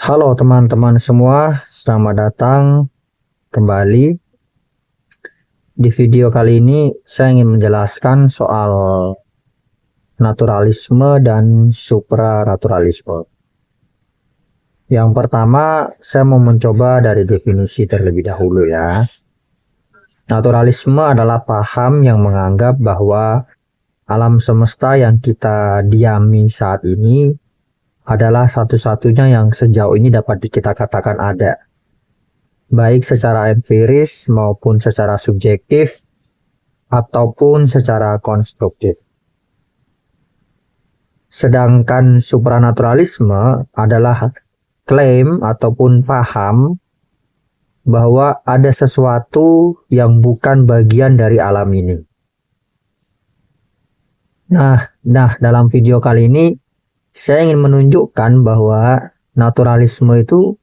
Halo teman-teman semua, selamat datang kembali. Di video kali ini saya ingin menjelaskan soal naturalisme dan supranaturalisme. Yang pertama, saya mau mencoba dari definisi terlebih dahulu ya. Naturalisme adalah paham yang menganggap bahwa alam semesta yang kita diami saat ini adalah satu-satunya yang sejauh ini dapat kita katakan ada, baik secara empiris maupun secara subjektif ataupun secara konstruktif. Sedangkan supranaturalisme adalah klaim ataupun paham bahwa ada sesuatu yang bukan bagian dari alam ini. Nah, dalam video kali ini saya ingin menunjukkan bahwa naturalisme itu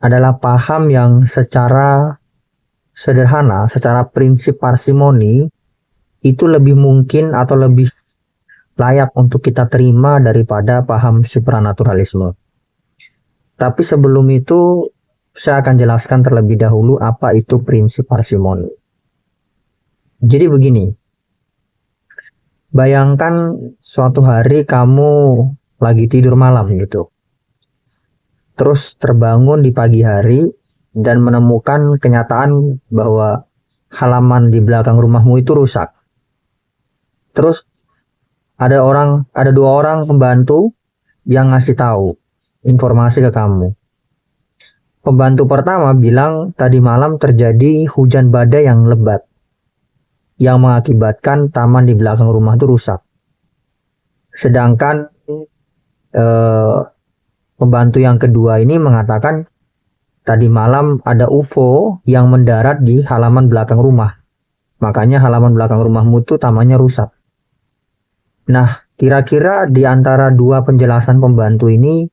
adalah paham yang secara sederhana, secara prinsip parsimoni, itu lebih mungkin atau lebih layak untuk kita terima daripada paham supranaturalisme. Tapi sebelum itu, saya akan jelaskan terlebih dahulu apa itu prinsip parsimoni. Jadi begini, bayangkan suatu hari kamu lagi tidur malam gitu. Terus terbangun di pagi hari dan menemukan kenyataan bahwa halaman di belakang rumahmu itu rusak. Terus ada dua orang pembantu yang ngasih tahu informasi ke kamu. Pembantu pertama bilang tadi malam terjadi hujan badai yang lebat yang mengakibatkan taman di belakang rumah itu rusak. Sedangkan pembantu yang kedua ini mengatakan tadi malam ada UFO yang mendarat di halaman belakang rumah. Makanya halaman belakang rumahmu itu tamannya rusak. Nah, kira-kira di antara dua penjelasan pembantu ini,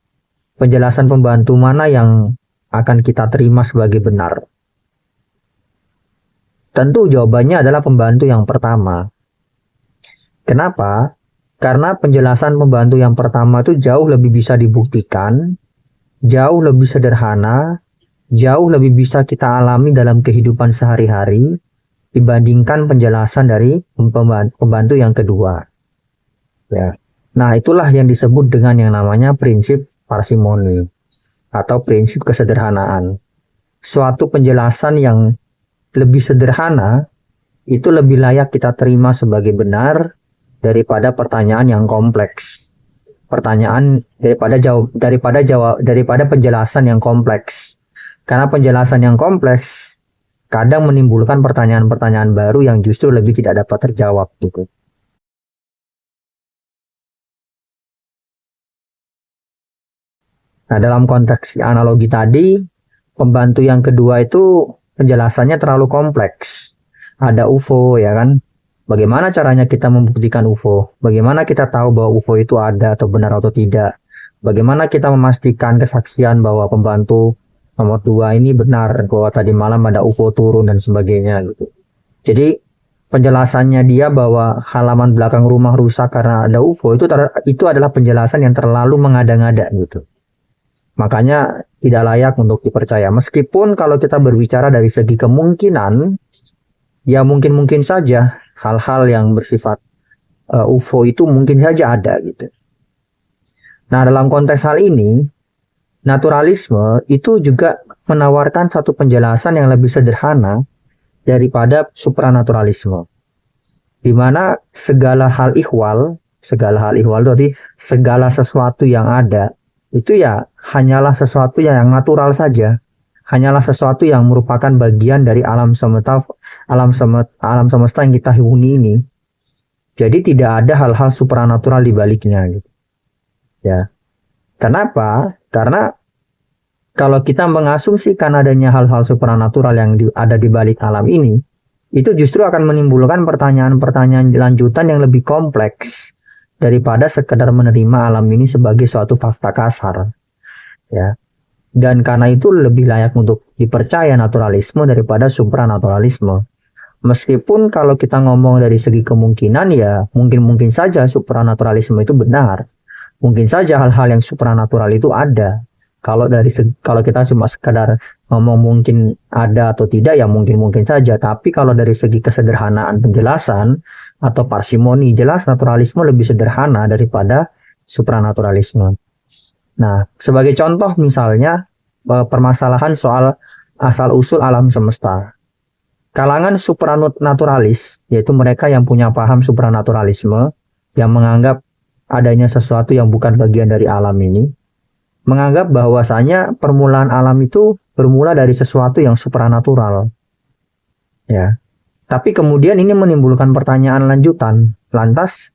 penjelasan pembantu mana yang akan kita terima sebagai benar? Tentu jawabannya adalah pembantu yang pertama. Kenapa? Karena penjelasan pembantu yang pertama itu jauh lebih bisa dibuktikan, jauh lebih sederhana, jauh lebih bisa kita alami dalam kehidupan sehari-hari dibandingkan penjelasan dari pembantu yang kedua. Ya. Nah, itulah yang disebut dengan yang namanya prinsip parsimoni atau prinsip kesederhanaan. Suatu penjelasan yang lebih sederhana itu lebih layak kita terima sebagai benar daripada pertanyaan yang kompleks. Daripada penjelasan yang kompleks. Karena penjelasan yang kompleks kadang menimbulkan pertanyaan-pertanyaan baru yang justru lebih tidak dapat terjawab gitu. Nah, dalam konteks analogi tadi, pembantu yang kedua itu penjelasannya terlalu kompleks. Ada UFO ya kan? Bagaimana caranya kita membuktikan UFO? Bagaimana kita tahu bahwa UFO itu ada atau benar atau tidak? Bagaimana kita memastikan kesaksian bahwa pembantu nomor 2 ini benar bahwa tadi malam ada UFO turun dan sebagainya gitu. Jadi penjelasannya dia bahwa halaman belakang rumah rusak karena ada UFO itu adalah penjelasan yang terlalu mengada-ngada gitu. Makanya tidak layak untuk dipercaya. Meskipun kalau kita berbicara dari segi kemungkinan, ya mungkin saja hal-hal yang bersifat UFO itu mungkin saja ada gitu. Nah, dalam konteks hal ini, naturalisme itu juga menawarkan satu penjelasan yang lebih sederhana daripada supranaturalisme. Di mana segala hal ihwal berarti segala sesuatu yang ada itu ya hanyalah sesuatu yang natural saja. Hanyalah sesuatu yang merupakan bagian dari alam semesta yang kita huni ini. Jadi tidak ada hal-hal supranatural di baliknya gitu. Ya. Kenapa? Karena kalau kita mengasumsikan adanya hal-hal supranatural yang ada di balik alam ini, itu justru akan menimbulkan pertanyaan-pertanyaan lanjutan yang lebih kompleks daripada sekedar menerima alam ini sebagai suatu fakta kasar. Ya. Dan karena itu lebih layak untuk dipercaya naturalisme daripada supranaturalisme. Meskipun kalau kita ngomong dari segi kemungkinan ya mungkin saja supranaturalisme itu benar. Mungkin saja hal-hal yang supranatural itu ada. Kalau kita cuma sekadar ngomong mungkin ada atau tidak, ya mungkin saja. Tapi kalau dari segi kesederhanaan penjelasan atau parsimoni, jelas naturalisme lebih sederhana daripada supranaturalisme. Nah, sebagai contoh misalnya permasalahan soal asal-usul alam semesta. Kalangan supranaturalis, yaitu mereka yang punya paham supranaturalisme, yang menganggap adanya sesuatu yang bukan bagian dari alam ini, menganggap bahwasanya permulaan alam itu bermula dari sesuatu yang supranatural. Ya. Tapi kemudian ini menimbulkan pertanyaan lanjutan. Lantas,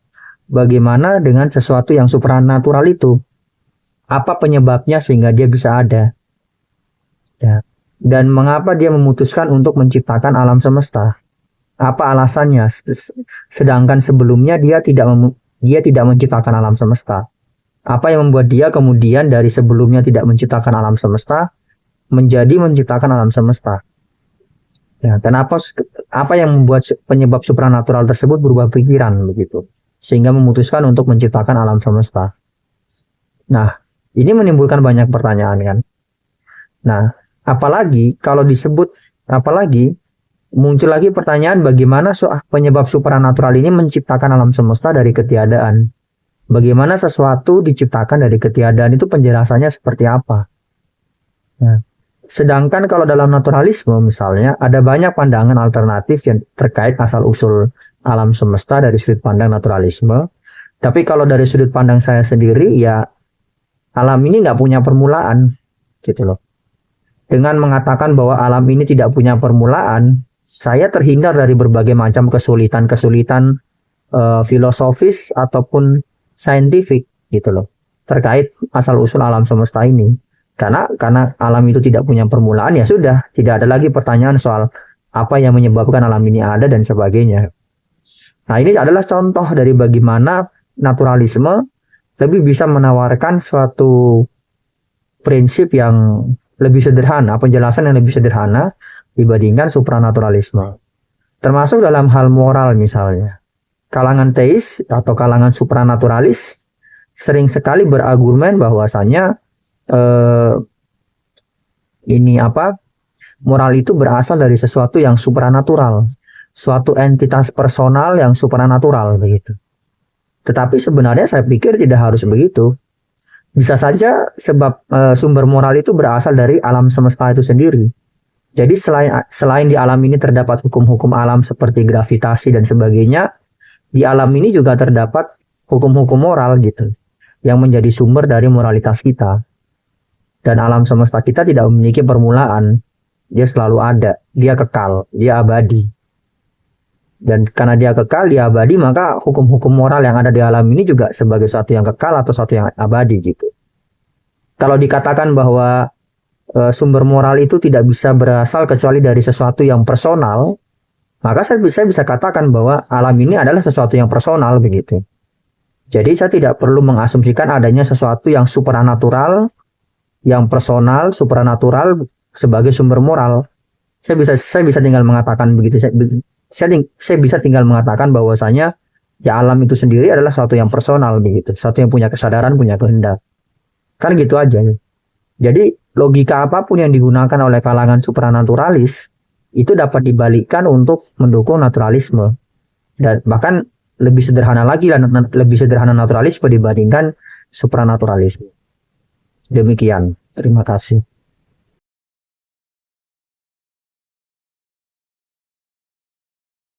bagaimana dengan sesuatu yang supranatural itu? Apa penyebabnya sehingga dia bisa ada? Ya. Dan mengapa dia memutuskan untuk menciptakan alam semesta? Apa alasannya? Sedangkan sebelumnya dia tidak menciptakan alam semesta. Apa yang membuat dia kemudian dari sebelumnya tidak menciptakan alam semesta menjadi menciptakan alam semesta? Ya, kenapa? Apa yang membuat penyebab supranatural tersebut berubah pikiran begitu, sehingga memutuskan untuk menciptakan alam semesta? Nah, ini menimbulkan banyak pertanyaan kan. Nah, apalagi muncul lagi pertanyaan bagaimana penyebab supranatural ini menciptakan alam semesta dari ketiadaan. Bagaimana sesuatu diciptakan dari ketiadaan itu penjelasannya seperti apa? Nah, sedangkan kalau dalam naturalisme misalnya ada banyak pandangan alternatif yang terkait asal-usul alam semesta dari sudut pandang naturalisme. Tapi kalau dari sudut pandang saya sendiri, ya alam ini nggak punya permulaan, gitu loh. Dengan mengatakan bahwa alam ini tidak punya permulaan, saya terhindar dari berbagai macam kesulitan-kesulitan filosofis ataupun saintifik gitu loh terkait asal-usul alam semesta ini. Karena alam itu tidak punya permulaan, ya sudah, tidak ada lagi pertanyaan soal apa yang menyebabkan alam ini ada dan sebagainya. Nah, ini adalah contoh dari bagaimana naturalisme lebih bisa menawarkan suatu prinsip yang lebih sederhana, penjelasan yang lebih sederhana dibandingkan supranaturalisme. Termasuk dalam hal moral misalnya. Kalangan teis atau kalangan supranaturalis sering sekali berargumen bahwasanya moral itu berasal dari sesuatu yang supranatural, suatu entitas personal yang supranatural begitu. Tetapi sebenarnya saya pikir tidak harus begitu. Bisa saja sebab sumber moral itu berasal dari alam semesta itu sendiri. Jadi selain di alam ini terdapat hukum-hukum alam seperti gravitasi dan sebagainya, di alam ini juga terdapat hukum-hukum moral gitu, yang menjadi sumber dari moralitas kita. Dan alam semesta kita tidak memiliki permulaan, dia selalu ada, dia kekal, dia abadi. Dan karena dia kekal, dia abadi, maka hukum-hukum moral yang ada di alam ini juga sebagai sesuatu yang kekal atau sesuatu yang abadi gitu. Kalau dikatakan bahwa sumber moral itu tidak bisa berasal kecuali dari sesuatu yang personal, maka saya bisa katakan bahwa alam ini adalah sesuatu yang personal begitu. Jadi saya tidak perlu mengasumsikan adanya sesuatu yang supranatural, yang personal, supranatural sebagai sumber moral. Saya bisa tinggal mengatakan begitu. Saya bisa tinggal mengatakan bahwasanya ya alam itu sendiri adalah sesuatu yang personal begitu, sesuatu yang punya kesadaran, punya kehendak. Kan gitu aja. Jadi logika apapun yang digunakan oleh kalangan supranaturalis itu dapat dibalikkan untuk mendukung naturalisme. Dan bahkan lebih sederhana naturalisme dibandingkan supranaturalisme. Demikian. Terima kasih.